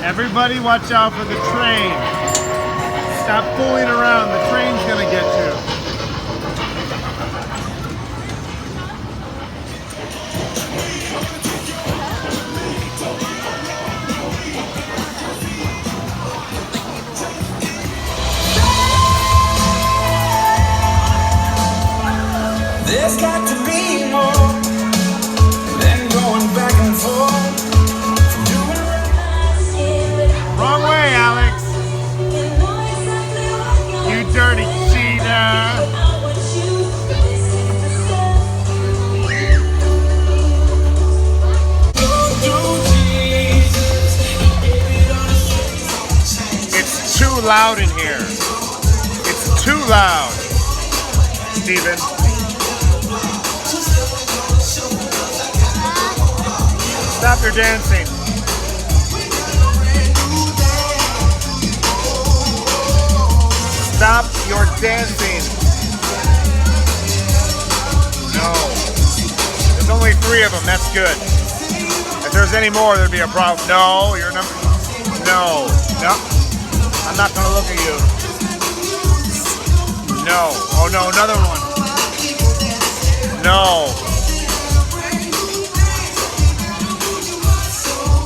Everybody watch out for the train. Stop fooling around. The train's gonna get you. There's got to be more than going back and forth. Wrong way, Alex. You dirty cheater. It's too loud in here. It's too loud. Steven. Stop your dancing. Stop your dancing. No. There's only 3 of them. That's good. If there's any more, there'd be a problem. No, you're number. No. No. I'm not gonna look at you. No. Oh no, another one. No.